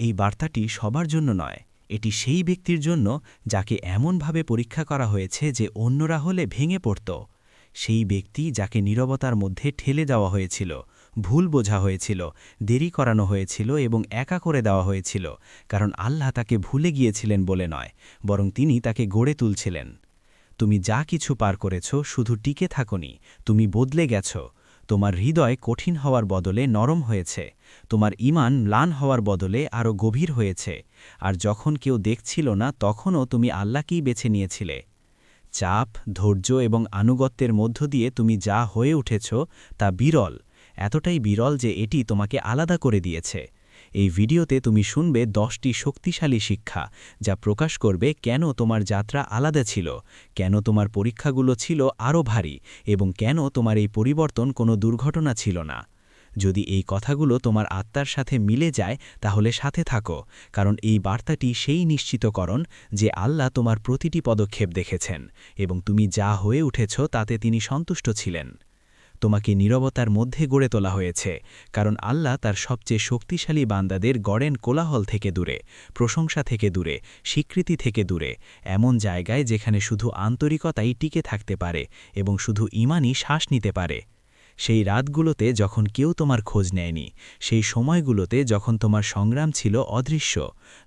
এই বার্তাটি সবার জন্য নয়, এটি সেই ব্যক্তির জন্য যাকে এমনভাবে পরীক্ষা করা হয়েছে যে অন্যরা হলে ভেঙে পড়ত। সেই ব্যক্তি যাকে নীরবতার মধ্যে ঠেলে দেওয়া হয়েছিল, ভুল বোঝা হয়েছিল, দেরি করানো হয়েছিল এবং একা করে দেওয়া হয়েছিল, কারণ আল্লাহ তাকে ভুলে গিয়েছিলেন বলে নয়, বরং তিনি তাকে গড়ে তুলছিলেন। তুমি যা কিছু পার করেছ শুধু টিকে থাকোনি, তুমি বদলে গেছ। তোমার হৃদয় কঠিন হওয়ার বদলে নরম হয়েছে, তোমার ঈমান ম্লান হওয়ার বদলে আরও গভীর হয়েছে। আর যখন কেউ দেখছিল না তখনও তুমি আল্লাহকেই বেছে নিয়েছিলে। চাপ, ধৈর্য এবং আনুগত্যের মধ্য দিয়ে তুমি যা হয়ে উঠেছ তা বিরল, এতটাই বিরল যে এটি তোমাকে আলাদা করে দিয়েছে। এই ভিডিওতে তুমি শুনবে 10টি শক্তিশালী শিক্ষা যা প্রকাশ করবে কেন তোমার যাত্রা আলাদা ছিল, কেন তোমার পরীক্ষাগুলো ছিল আরও ভারী এবং কেন তোমার এই পরিবর্তন কোনো দুর্ঘটনা ছিল না। যদি এই কথাগুলো তোমার আত্মার সাথে মিলে যায় তাহলে সাথে থাকো, কারণ এই বার্তাটি সেই নিশ্চিতকরণ যে আল্লাহ তোমার প্রতিটি পদক্ষেপ দেখেছেন এবং তুমি যা হয়ে উঠেছ তাতে তিনি সন্তুষ্ট ছিলেন। তোমাকে নীরবতার মধ্যে গড়ে তোলা হয়েছে, কারণ আল্লাহ তার সবচেয়ে শক্তিশালী বান্দাদের গড়েন কোলাহল থেকে দূরে, প্রশংসা থেকে দূরে, স্বীকৃতি থেকে দূরে, এমন জায়গায় যেখানে শুধু আন্তরিকতাই টিকে থাকতে পারে এবং শুধু ঈমানই শ্বাস নিতে পারে। সেই রাতগুলোতে যখন কেউ তোমার খোঁজ নেয়নি, সেই সময়গুলোতে যখন তোমার সংগ্রাম ছিল অদৃশ্য,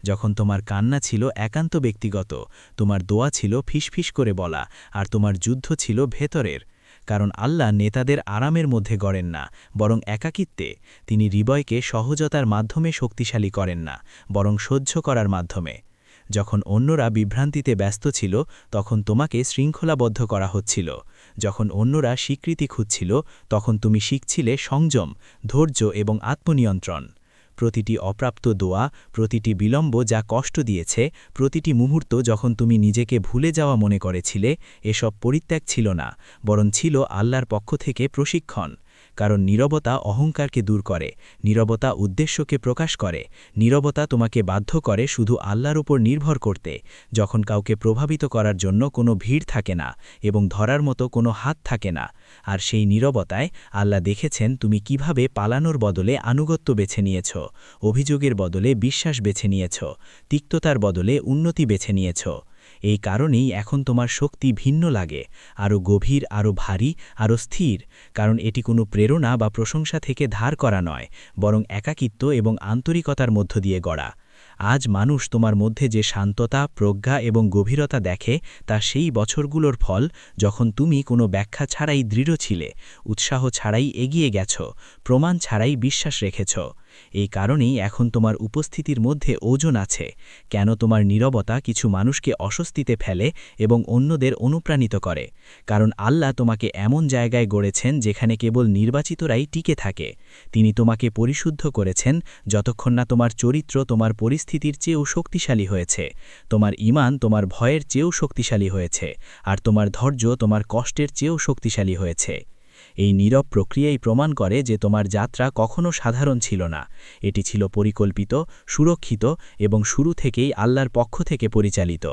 যখন তোমার কান্না ছিল একান্ত ব্যক্তিগত, তোমার দোয়া ছিল ফিসফিস করে বলা, আর তোমার যুদ্ধ ছিল ভেতরের। কারণ আল্লাহ নেতাদের আরামের মধ্যে গড়েন না, বরং একাকিত্বে। তিনি হৃদয়কে সহজতার মাধ্যমে শক্তিশালী করেন না, বরং সহ্য করার মাধ্যমে। যখন অন্যরা বিভ্রান্তিতে ব্যস্ত ছিল তখন তোমাকে শৃঙ্খলাবদ্ধ করা হচ্ছিল, যখন অন্যরা স্বীকৃতি খুঁজছিল তখন তুমি শিখছিলে সংযম, ধৈর্য এবং আত্মনিয়ন্ত্রণ। প্রতিটি অপ্রাপ্ত দোয়া, প্রতিটি বিলম্ব যা কষ্ট দিয়েছে, প্রতিটি মুহূর্ত যখন তুমি নিজেকে ভুলে যাওয়া মনে করেছিলে, এসব পরিত্যাগ ছিল না, বরং ছিল আল্লাহর পক্ষ থেকে প্রশিক্ষণ। কারণ নীরবতা অহংকারকে দূর করে, নীরবতা উদ্দেশ্যকে প্রকাশ করে, নীরবতা তোমাকে বাধ্য করে শুধু আল্লাহর উপর নির্ভর করতে, যখন কাউকে প্রভাবিত করার জন্য কোনো ভিড় থাকে না এবং ধরার মতো কোনো হাত থাকে না। আর সেই নীরবতায় আল্লাহ দেখেছেন তুমি কিভাবে পালানোর বদলে আনুগত্য বেছে নিয়েছ, অভিযোগের বদলে বিশ্বাস বেছে নিয়েছ, তিক্ততার বদলে উন্নতি বেছে নিয়েছ। এই কারণেই এখন তোমার শক্তি ভিন্ন লাগে, আরও গভীর, আরও ভারী, আরও স্থির, কারণ এটি কোনো প্রেরণা বা প্রশংসা থেকে ধার করা নয়, বরং একাকিত্ব এবং আন্তরিকতার মধ্য দিয়ে গড়া। আজ মানুষ তোমার মধ্যে যে শান্ততা, প্রজ্ঞা এবং গভীরতা দেখে তা সেই বছরগুলোর ফল যখন তুমি কোনো ব্যাখ্যা ছাড়াই দৃঢ় ছিলে, উৎসাহ ছাড়াই এগিয়ে গেছ, প্রমাণ ছাড়াই বিশ্বাস রেখেছ। এই কারণেই এখন তোমার উপস্থিতির মধ্যে ওজন আছে। কেন তোমার নীরবতা কিছু মানুষকে অস্বস্তিতে ফেলে এবং অন্যদের অনুপ্রাণিত করে? কারণ আল্লাহ তোমাকে এমন জায়গায় গড়েছেন যেখানে কেবল নির্বাচিতরাই টিকে থাকে। তিনি তোমাকে পরিশুদ্ধ করেছেন যতক্ষণ না তোমার চরিত্র তোমার পরিস্থিতির চেয়েও শক্তিশালী হয়েছে, তোমার ঈমান তোমার ভয়ের চেয়েও শক্তিশালী হয়েছে, আর তোমার ধৈর্য তোমার কষ্টের চেয়েও শক্তিশালী হয়েছে। এই নীরব প্রক্রিয়াই প্রমাণ করে যে তোমার যাত্রা কখনো সাধারণ ছিল না, এটি ছিল পরিকল্পিত, সুরক্ষিত এবং শুরু থেকেই আল্লাহর পক্ষ থেকে পরিচালিত।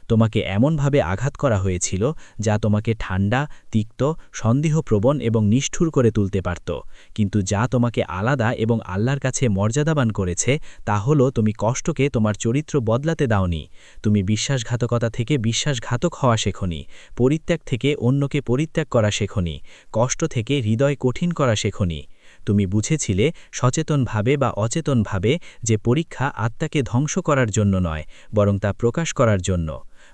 তোমাকে এমনভাবে আঘাত করা হয়েছিল যা তোমাকে ঠান্ডা, তিক্ত, সন্দেহপ্রবণ এবং নিষ্ঠুর করে তুলতে পারত, কিন্তু যা তোমাকে আলাদা এবং আল্লাহর কাছে মর্যাদাবান করেছে তা হলো তুমি কষ্টকে তোমার চরিত্র বদলাতে দাওনি, তুমি বিশ্বাসঘাতকতা থেকে বিশ্বাসঘাতক হওয়া শেখনি, পরিত্যাগ থেকে অন্যকে পরিত্যাগ করা শেখনি, কষ্ট থেকে হৃদয় কঠিন করা শেখনি। তুমি বুঝেছিলে সচেতনভাবে বা অচেতনভাবে যে পরীক্ষা আত্মাকে ধ্বংস করার জন্য নয়, বরং তা প্রকাশ করার জন্য।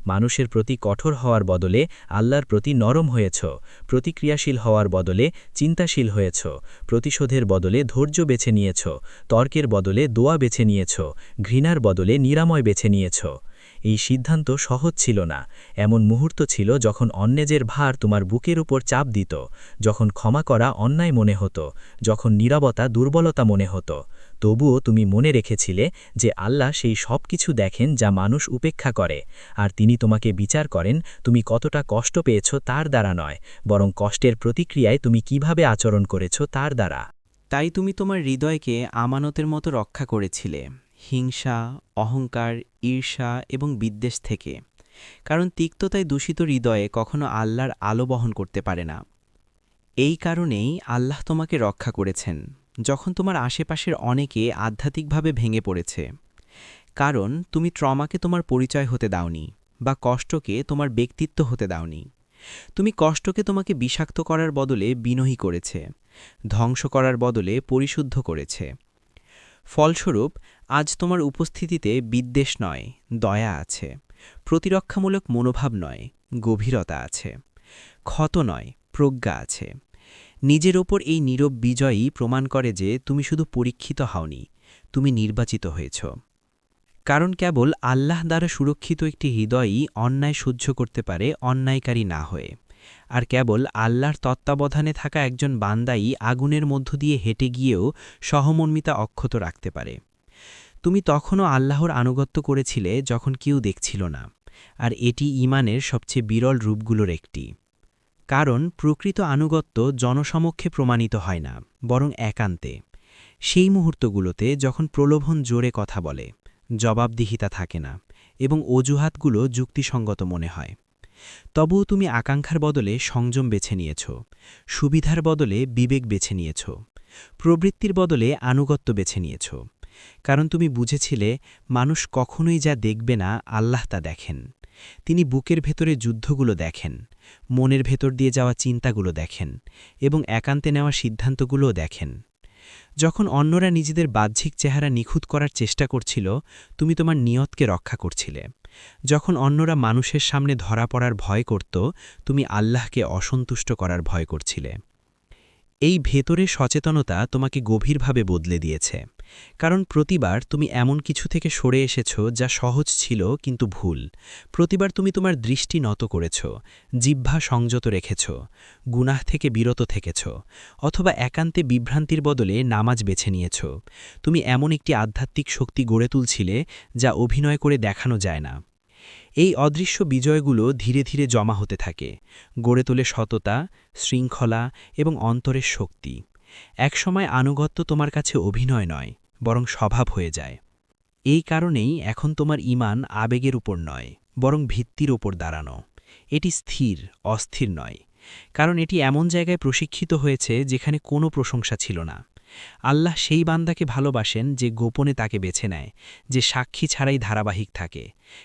মানুষের প্রতি কঠোর হওয়ার বদলে আল্লাহর প্রতি নরম হয়েছ, প্রতিক্রিয়াশীল হওয়ার বদলে চিন্তাশীল হয়েছ, প্রতিশোধের বদলে ধৈর্য বেছে নিয়েছ, তর্কের বদলে দোয়া বেছে নিয়েছ, ঘৃণার বদলে নিরাময় বেছে নিয়েছ। এই সিদ্ধান্ত সহজ ছিল না। এমন মুহূর্ত ছিল যখন অন্যায়ের ভার তোমার বুকের উপর চাপ দিত, যখন ক্ষমা করা অন্যায় মনে হতো, যখন নীরবতা দুর্বলতা মনে হতো। তবুও তুমি মনে রেখেছিলে যে আল্লাহ সেই সব কিছু দেখেন যা মানুষ উপেক্ষা করে, আর তিনি তোমাকে বিচার করেন তুমি কতটা কষ্ট পেয়েছ তার দ্বারা নয়, বরং কষ্টের প্রতিক্রিয়ায় তুমি কিভাবে আচরণ করেছ তার দ্বারা। তাই তুমি তোমার হৃদয়কে আমানতের মতো রক্ষা করেছিলে, হিংসা, অহংকার, ঈর্ষা এবং বিদ্বেষ থেকে। কারণ তিক্ততায় দূষিত হৃদয়ে কখনো আল্লাহর আলো বহন করতে পারে না। এই কারণেই আল্লাহ তোমাকে রক্ষা করেছেন যখন তোমার আশেপাশের অনেকে আধ্যাত্মিকভাবে ভেঙে পড়েছে। কারণ তুমি ট্রমাকে তোমার পরিচয় হতে দাওনি, বা কষ্টকে তোমার ব্যক্তিত্ব হতে দাওনি। তুমি কষ্টকে তোমাকে বিষাক্ত করার বদলে বিনয়ী করেছে, ধ্বংস করার বদলে পরিশুদ্ধ করেছে। ফলস্বরূপ আজ তোমার উপস্থিতিতে বিদ্বেষ নয়, দয়া আছে, প্রতিরক্ষামূলক মনোভাব নয়, গভীরতা আছে, ক্ষত নয়, প্রজ্ঞা আছে। নিজের ওপর এই নীরব বিজয়ই প্রমাণ করে যে তুমি শুধু পরীক্ষিত হওনি, তুমি নির্বাচিত হয়েছ। কারণ কেবল আল্লাহ দ্বারা সুরক্ষিত একটি হৃদয়ই অন্যায় সহ্য করতে পারে অন্যায়কারী না হয়ে। আর কেবল আল্লাহর তত্ত্বাবধানে থাকা একজন বান্দাই আগুনের মধ্য দিয়ে হেঁটে গিয়েও সহমর্মিতা অক্ষত রাখতে পারে। তুমি তখনও আল্লাহর আনুগত্য করেছিলে যখন কেউ দেখছিল না, আর এটি ঈমানের সবচেয়ে বিরল রূপগুলোর একটি। কারণ প্রকৃত আনুগত্য জনসমক্ষে প্রমাণিত হয় না, বরং একান্তে। সেই মুহূর্তগুলোতে যখন প্রলোভন জোরে কথা বলে, জবাবদিহিতা থাকে না, এবং অজুহাতগুলো যুক্তিসঙ্গত মনে হয়। তবুও তুমি আকাঙ্ক্ষার বদলে সংযম বেছে নিয়েছ, সুবিধার বদলে বিবেক বেছে নিয়েছ, প্রবৃত্তির বদলে আনুগত্য বেছে নিয়েছ। কারণ তুমি বুঝেছিলে মানুষ কখনোই যা দেখবে না, আল্লাহ তা দেখেন। তিনি বুকের ভেতরে যুদ্ধগুলো দেখেন, মনের ভেতর দিয়ে যাওয়া চিন্তাগুলো দেখেন, এবং একান্তে নেওয়া সিদ্ধান্তগুলোও দেখেন। যখন অন্যরা নিজেদের বাহ্যিক চেহারা নিখুঁত করার চেষ্টা করছিল, তুমি তোমার নিয়তকে রক্ষা করছিলে। যখন অন্যরা মানুষের সামনে ধরা পড়ার ভয় করত, তুমি আল্লাহকে অসন্তুষ্ট করার ভয় করছিলে। এই ভেতরের সচেতনতা তোমাকে গভীরভাবে বদলে দিয়েছে। কারণ প্রতিবার তুমি এমন কিছু থেকে সরে এসেছ যা সহজ ছিল কিন্তু ভুল। প্রতিবার তুমি তোমার দৃষ্টি নত করেছ, জিহ্বা সংযত রেখেছ, গুনাহ থেকে বিরত থেকেছ, অথবা একান্তে বিভ্রান্তির বদলে নামাজ বেছে নিয়েছ। তুমি এমন একটি আধ্যাত্মিক শক্তি গড়ে তুলছিলে যা অভিনয় করে দেখানো যায় না। এই অদৃশ্য বিজয়গুলো ধীরে ধীরে জমা হতে থাকে, গড়ে তোলে সততা, শৃঙ্খলা এবং অন্তরের শক্তি। একসময় আনুগত্য তোমার কাছে অভিনয় নয়, বরং স্বভাব হয়ে যায়। এই কারণেই এখন তোমার ঈমান আবেগের উপর নয়, বরং ভিত্তির ওপর দাঁড়ানো। এটি স্থির, অস্থির নয়। কারণ এটি এমন জায়গায় প্রশিক্ষিত হয়েছে যেখানে কোনো প্রশংসা ছিল না। আল্লাহ সেই বান্দাকে ভালোবাসেন যে গোপনে তাকে বেছে নেয়, যে সাক্ষী ছাড়াই ধারাবাহিক থাকে।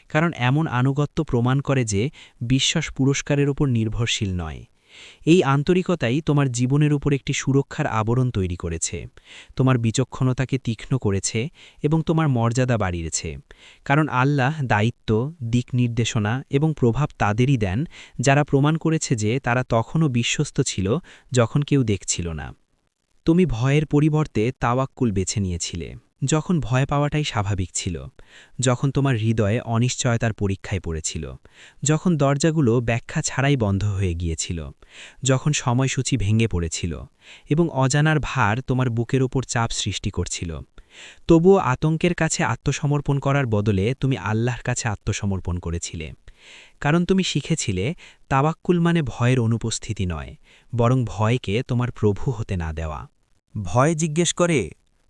কারণ এমন আনুগত্য প্রমাণ করে যে বিশ্বাস পুরস্কারের উপর নির্ভরশীল নয়। এই আন্তরিকতাই তোমার জীবনের উপর একটি সুরক্ষার আবরণ তৈরি করেছে, তোমার বিচক্ষণতাকে তীক্ষ্ণ করেছে এবং তোমার মর্যাদা বাড়িয়েছে। কারণ আল্লাহ দায়িত্ব, দিক নির্দেশনা এবং প্রভাব তাদেরই দেন যারা প্রমাণ করেছে যে তারা তখনও বিশ্বস্ত ছিল যখন কেউ দেখছিল না। তুমি ভয়ের পরিবর্তে তাওয়াক্কুল বেছে নিয়েছিলে, যখন ভয় পাওয়াটাই স্বাভাবিক ছিল, যখন তোমার হৃদয়ে অনিশ্চয়তার পরীক্ষায় পড়েছিল, যখন দরজাগুলো ব্যাখ্যা ছাড়াই বন্ধ হয়ে গিয়েছিল, যখন সময়সূচি ভেঙে পড়েছিল এবং অজানার ভার তোমার বুকের ওপর চাপ সৃষ্টি করছিল। তবুও আতঙ্কের কাছে আত্মসমর্পণ করার বদলে তুমি আল্লাহর কাছে আত্মসমর্পণ করেছিলে। কারণ তুমি শিখেছিলে তাওয়াক্কুল মানে ভয়ের অনুপস্থিতি নয়, বরং ভয়কে তোমার প্রভু হতে না দেওয়া। ভয় জিজ্ঞেস করে,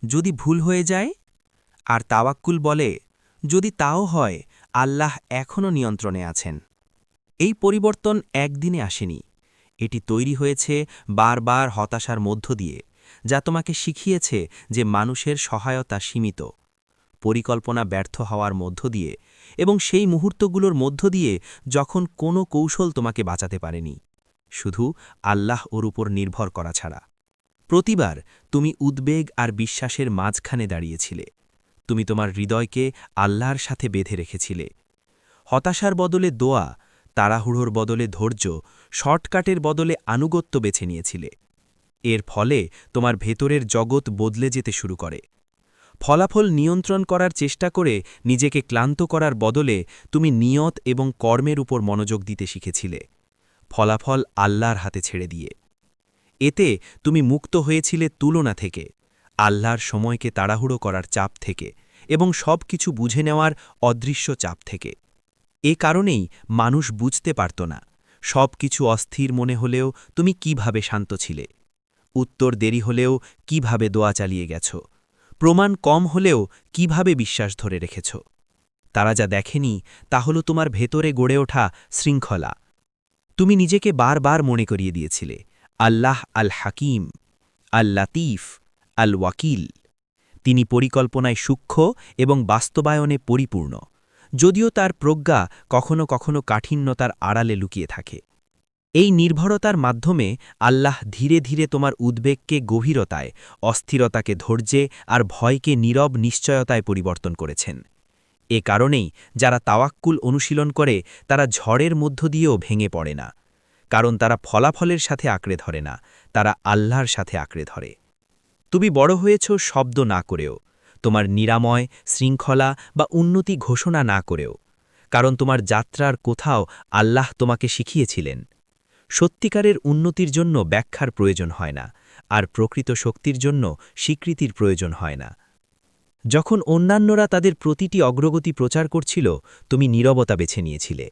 যদি ভুল হয়ে যায়? আর তাওয়াক্কুল বলে, যদি তাও হয়, আল্লাহ এখনও নিয়ন্ত্রণে আছেন। এই পরিবর্তন একদিনে আসেনি, এটি তৈরি হয়েছে বারবার হতাশার মধ্য দিয়ে, যা তোমাকে শিখিয়েছে যে মানুষের সহায়তা সীমিত, পরিকল্পনা ব্যর্থ হওয়ার মধ্য দিয়ে, এবং সেই মুহূর্তগুলোর মধ্য দিয়ে যখন কোনো কৌশল তোমাকে বাঁচাতে পারেনি, শুধু আল্লাহ ওর উপর নির্ভর করা ছাড়া। প্রতিবার তুমি উদ্বেগ আর বিশ্বাসের মাঝখানে দাঁড়িয়েছিলে। তুমি তোমার হৃদয়কে আল্লাহর সাথে বেঁধে রেখেছিলে। হতাশার বদলে দোয়া, তাড়াহুড়োর বদলে ধৈর্য, শর্টকাটের বদলে আনুগত্য বেছে নিয়েছিলে। এর ফলে তোমার ভেতরের জগৎ বদলে যেতে শুরু করে। ফলাফল নিয়ন্ত্রণ করার চেষ্টা করে নিজেকে ক্লান্ত করার বদলে তুমি নিয়ত এবং কর্মের উপর মনোযোগ দিতে শিখেছিলে, ফলাফল আল্লাহর হাতে ছেড়ে দিয়ে। এতে তুমি মুক্ত হয়েছিলে তুলনা থেকে, আল্লাহর সময়কে তাড়াহুড়ো করার চাপ থেকে, এবং সব কিছু বুঝে নেওয়ার অদৃশ্য চাপ থেকে। এ কারণেই মানুষ বুঝতে পারত না, সব কিছু অস্থির মনে হলেও তুমি কিভাবে শান্ত ছিলে, উত্তর দেরি হলেও কিভাবে দোয়া চালিয়ে গেছ, প্রমাণ কম হলেও কিভাবে বিশ্বাস ধরে রেখেছ। তারা যা দেখেনি তা হল তোমার ভেতরে গড়ে ওঠা শৃঙ্খলা। তুমি নিজেকে বারবার মনে করিয়ে দিয়েছিলে, আল্লাহ আল হাকিম, আল লাতিফ, আল ওয়াকিল। তিনি পরিকল্পনায় সূক্ষ্ম এবং বাস্তবায়নে পরিপূর্ণ, যদিও তার প্রজ্ঞা কখনো কখনো কাঠিন্যতার আড়ালে লুকিয়ে থাকে। এই নির্ভরতার মাধ্যমে আল্লাহ ধীরে ধীরে তোমার উদ্বেগকে গভীরতায়, অস্থিরতাকে ধৈর্যে আর ভয়কে নীরব নিশ্চয়তায় পরিবর্তন করেছেন। এ কারণেই যারা তাওয়াক্কুল অনুশীলন করে তারা ঝড়ের মধ্য দিয়েও ভেঙে পড়ে না, কারণ তারা ফলাফলের সাথে আঁকড়ে ধরে না, তারা আল্লাহর সাথে আঁকড়ে ধরে। তুমি বড় হয়েছ শব্দ না করেও, তোমার নিরাময়, শৃঙ্খলা বা উন্নতি ঘোষণা না করেও, কারণ তোমার যাত্রার কোথাও আল্লাহ তোমাকে শিখিয়েছিলেন। সত্যিকারের উন্নতির জন্য ব্যাখ্যার প্রয়োজন হয় না, আর প্রকৃত শক্তির জন্য স্বীকৃতির প্রয়োজন হয় না। যখন অন্যান্যরা তাদের প্রতিটি অগ্রগতি প্রচার করছিল, তুমি নীরবতা বেছে নিয়েছিলে।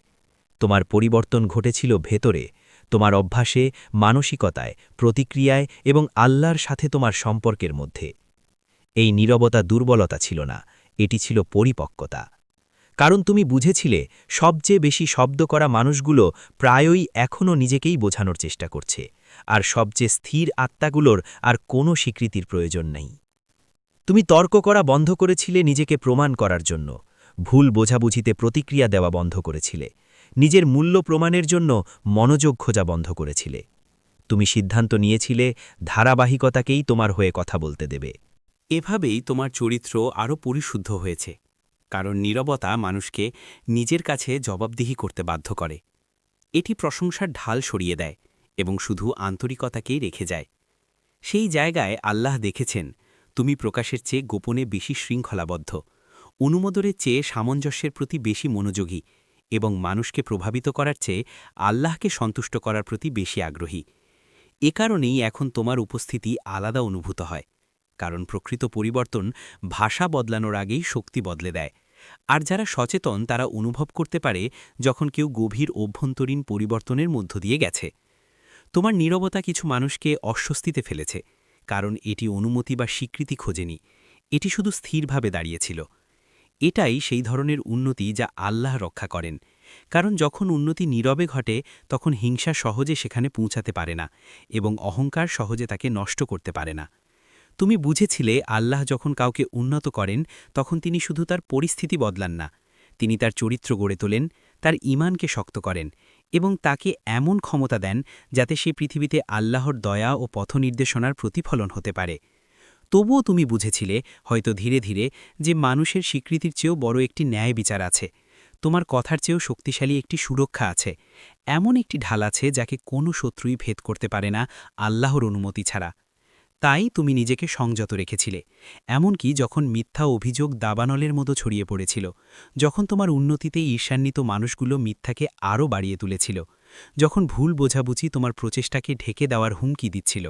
তোমার পরিবর্তন ঘটেছিল ভেতরে, তোমার অভ্যাসে, মানসিকতায়, প্রতিক্রিয়ায় এবং আল্লাহর সাথে তোমার সম্পর্কের মধ্যে। এই নীরবতা দুর্বলতা ছিল না, এটি ছিল পরিপক্কতা। কারণ তুমি বুঝেছিলে সবচেয়ে বেশি শব্দ করা মানুষগুলো প্রায়ই এখনও নিজেকেই বোঝানোর চেষ্টা করছে, আর সবচেয়ে স্থির আত্মাগুলোর আর কোনো স্বীকৃতির প্রয়োজন নেই। তুমি তর্ক করা বন্ধ করেছিলে নিজেকে প্রমাণ করার জন্য, ভুল বোঝাবুঝিতে প্রতিক্রিয়া দেওয়া বন্ধ করেছিলে, নিজের মূল্য প্রমাণের জন্য মনোযোগ খোঁজা বন্ধ করেছিলে। তুমি সিদ্ধান্ত নিয়েছিলে ধারাবাহিকতাকেই তোমার হয়ে কথা বলতে দেবে। এভাবেই তোমার চরিত্র আরও পরিশুদ্ধ হয়েছে, কারণ নীরবতা মানুষকে নিজের কাছে জবাবদিহি করতে বাধ্য করে। এটি প্রশংসার ঢাল সরিয়ে দেয় এবং শুধু আন্তরিকতাকেই রেখে যায়। সেই জায়গায় আল্লাহ দেখেছেন তুমি প্রকাশের চেয়ে গোপনে বেশি শৃঙ্খলাবদ্ধ, অনুমোদনের চেয়ে সামঞ্জস্যের প্রতি বেশি মনোযোগী এবং মানুষকে প্রভাবিত করার চেয়ে আল্লাহকে সন্তুষ্ট করার প্রতি বেশি আগ্রহী। এ কারণেই এখন তোমার উপস্থিতি আলাদা অনুভূত হয়, কারণ প্রকৃত পরিবর্তন ভাষা বদলানোর আগেই শক্তি বদলে দেয়। আর যারা সচেতন তারা অনুভব করতে পারে যখন কেউ গভীর অভ্যন্তরীণ পরিবর্তনের মধ্য দিয়ে গেছে। তোমার নীরবতা কিছু মানুষকে অস্বস্তিতে ফেলেছে, কারণ এটি অনুমতি বা স্বীকৃতি খোঁজেনি, এটি শুধু স্থিরভাবে দাঁড়িয়েছিল। এটাই সেই ধরনের উন্নতি যা আল্লাহ রক্ষা করেন, কারণ যখন উন্নতি নীরবে ঘটে তখন হিংসা সহজে সেখানে পৌঁছাতে পারে না এবং অহংকার সহজে তাকে নষ্ট করতে পারে না। তুমি বুঝেছিলে আল্লাহ যখন কাউকে উন্নত করেন তখন তিনি শুধু তার পরিস্থিতি বদলান না, তিনি তার চরিত্র গড়ে তোলেন, তার ঈমানকে শক্ত করেন এবং তাকে এমন ক্ষমতা দেন যাতে সে পৃথিবীতে আল্লাহর দয়া ও পথনির্দেশনার প্রতিফলন হতে পারে। তবুও তুমি বুঝেছিলে হয়তো ধীরে ধীরে যে মানুষের স্বীকৃতির চেয়েও বড় একটি ন্যায় বিচার আছে, তোমার কথার চেয়েও শক্তিশালী একটি সুরক্ষা আছে, এমন একটি ঢাল আছে যাকে কোনো শত্রুই ভেদ করতে পারে না আল্লাহর অনুমতি ছাড়া। তাই তুমি নিজেকে সংযত রেখেছিলে, এমনকি যখন মিথ্যা অভিযোগ দাবানলের মতো ছড়িয়ে পড়েছিল, যখন তোমার উন্নতিতে ঈর্ষান্বিত মানুষগুলো মিথ্যাকে আরও বাড়িয়ে তুলেছিল, যখন ভুল বোঝাবুঝি তোমার প্রচেষ্টাকে ঢেকে দেওয়ার হুমকি দিচ্ছিল।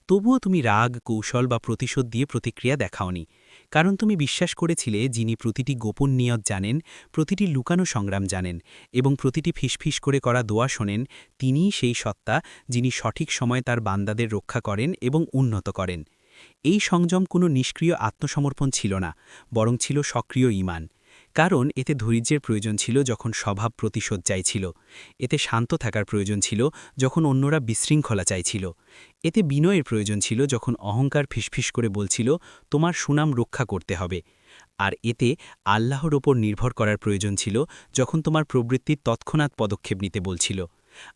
তবুও তুমি রাগ, কৌশল বা প্রতিশোধ দিয়ে প্রতিক্রিয়া দেখাওনি, কারণ তুমি বিশ্বাস করেছিলে যিনি প্রতিটি গোপন নিয়ত জানেন, প্রতিটি লুকানো সংগ্রাম জানেন এবং প্রতিটি ফিসফিস করে করা দোয়া শোনেন, তিনিই সেই সত্তা যিনি সঠিক সময়ে তার বান্দাদের রক্ষা করেন এবং উন্নত করেন। এই সংযম কোনো নিষ্ক্রিয় আত্মসমর্পণ ছিল না, বরং ছিল সক্রিয় ঈমান। কারণ এতে ধৈর্যের প্রয়োজন ছিল যখন স্বভাব প্রতিশোধ চাইছিল, এতে শান্ত থাকার প্রয়োজন ছিল যখন অন্যরা বিশৃঙ্খলা চাইছিল, এতে বিনয়ের প্রয়োজন ছিল যখন অহংকার ফিসফিস করে বলছিল তোমার সুনাম রক্ষা করতে হবে, আর এতে আল্লাহর ওপর নির্ভর করার প্রয়োজন ছিল যখন তোমার প্রবৃত্তির তৎক্ষণাৎ পদক্ষেপ নিতে বলছিল।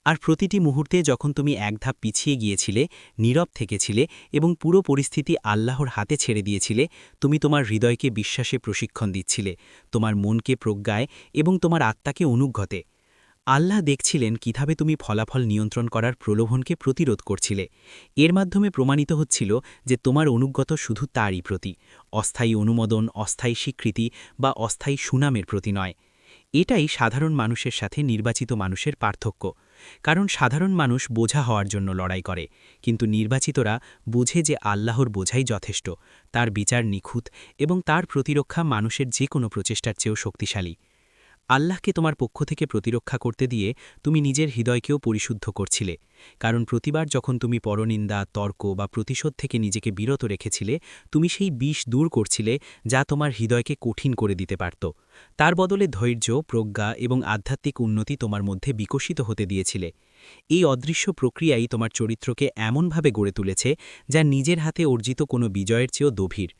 আর প্রতিটি মুহূর্তে যখন তুমি এক ধাপ পিছিয়ে গিয়েছিলে, নীরব থেকেছিলে এবং পুরো পরিস্থিতি আল্লাহর হাতে ছেড়ে দিয়েছিলে, তুমি তোমার হৃদয়কে বিশ্বাসে প্রশিক্ষণ দিচ্ছিলে, তোমার মনকে প্রজ্ঞায় এবং তোমার আত্মাকে অনুজ্ঞতে। আল্লাহ দেখছিলেন কিভাবে তুমি ফলাফল নিয়ন্ত্রণ করার প্রলোভনকে প্রতিরোধ করছিলে। এর মাধ্যমে প্রমাণিত হচ্ছিল যে তোমার অনুজ্ঞত শুধু তারই প্রতি, অস্থায়ী অনুমোদন, অস্থায়ী স্বীকৃতি বা অস্থায়ী সুনামের প্রতি নয়। এটাই সাধারণ মানুষের সাথে নির্বাচিত মানুষের পার্থক্য, কারণ সাধারণ মানুষ বোঝা হওয়ার জন্য লড়াই করে, কিন্তু নির্বাচিতরা বুঝে যে আল্লাহর বোঝাই যথেষ্ট, তার বিচার নিখুঁত এবং তার প্রতিরক্ষা মানুষের যে কোনো প্রচেষ্টার চেয়েও শক্তিশালী। আল্লাহকে তোমার পক্ষ থেকে প্রতিরক্ষা করতে দিয়ে তুমি নিজের হৃদয়কেও পরিশুদ্ধ করছিলে, কারণ প্রতিবার যখন তুমি পরনিন্দা, তর্ক বা প্রতিশোধ থেকে নিজেকে বিরত রেখেছিলে, তুমি সেই বিষ দূর করছিলে যা তোমার হৃদয়কে কঠিন করে দিতে পারত। তার বদলে ধৈর্য, প্রজ্ঞা এবং আধ্যাত্মিক উন্নতি তোমার মধ্যে বিকশিত হতে দিয়েছিলে। এই অদৃশ্য প্রক্রিয়াই তোমার চরিত্রকে এমনভাবে গড়ে তুলেছে যা নিজের হাতে অর্জিত কোনো বিজয়ের চেয়েও গভীর।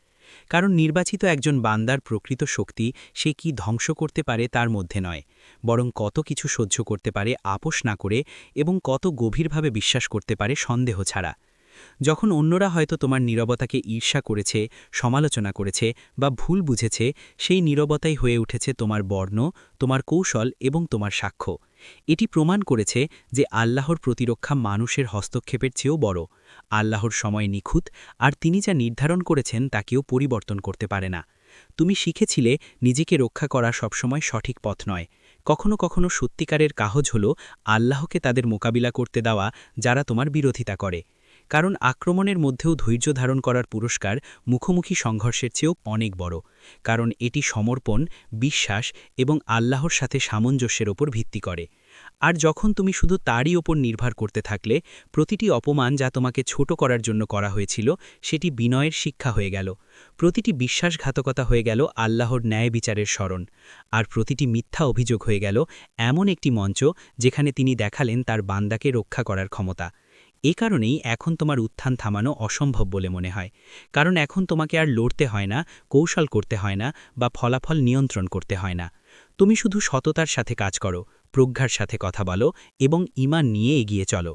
কারণ নির্বাচিত একজন বান্দার প্রকৃত শক্তি সে কি ধ্বংস করতে পারে তার মধ্যে নয়, বরং কত কিছু সহ্য করতে পারে আপোষ না করে এবং কত গভীরভাবে বিশ্বাস করতে পারে সন্দেহ ছাড়া। যখন অন্যরা হয়তো তোমার নীরবতাকে ঈর্ষা করেছে, সমালোচনা করেছে বা ভুল বুঝেছে, সেই নীরবতাই হয়ে উঠেছে তোমার বর্ণ, তোমার কৌশল এবং তোমার সাক্ষ্য। এটি প্রমাণ করেছে যে আল্লাহর প্রতিরক্ষা মানুষের হস্তক্ষেপের চেয়েও বড়। আল্লাহর সময় নিখুঁত, আর তিনি যা নির্ধারণ করেছেন তা কেউ পরিবর্তন করতে পারে না। তুমি শিখেছিলে নিজেকে রক্ষা করা সবসময় সঠিক পথ নয়। কখনো কখনো সত্যিকারের কাহজ হল আল্লাহকে তাদের মোকাবিলা করতে দেওয়া যারা তোমার বিরোধিতা করে। কারণ আক্রমণের মধ্যেও ধৈর্য ধারণ করার পুরস্কার মুখোমুখি সংঘর্ষের চেয়েও অনেক বড়, কারণ এটি সমর্পণ, বিশ্বাস এবং আল্লাহর সাথে সামঞ্জস্যের ওপর ভিত্তি করে। আর যখন তুমি শুধু তারই ওপর নির্ভর করতে থাকলে, প্রতিটি অপমান যা তোমাকে ছোট করার জন্য করা হয়েছিল সেটি বিনয়ের শিক্ষা হয়ে গেল, প্রতিটি বিশ্বাসঘাতকতা হয়ে গেল আল্লাহর ন্যায় বিচারের স্মরণ, আর প্রতিটি মিথ্যা অভিযোগ হয়ে গেল এমন একটি মঞ্চ যেখানে তিনি দেখালেন তার বান্দাকে রক্ষা করার ক্ষমতা। এ কারণেই এখন তোমার উত্থান থামানো অসম্ভব বলে মনে হয়, কারণ এখন তোমাকে আর লড়তে হয় না, কৌশল করতে হয় না বা ফলাফল নিয়ন্ত্রণ করতে হয় না। তুমি শুধু সততার সাথে কাজ করো, প্রজ্ঞার সাথে কথা বলো এবং ঈমান নিয়ে এগিয়ে চলো।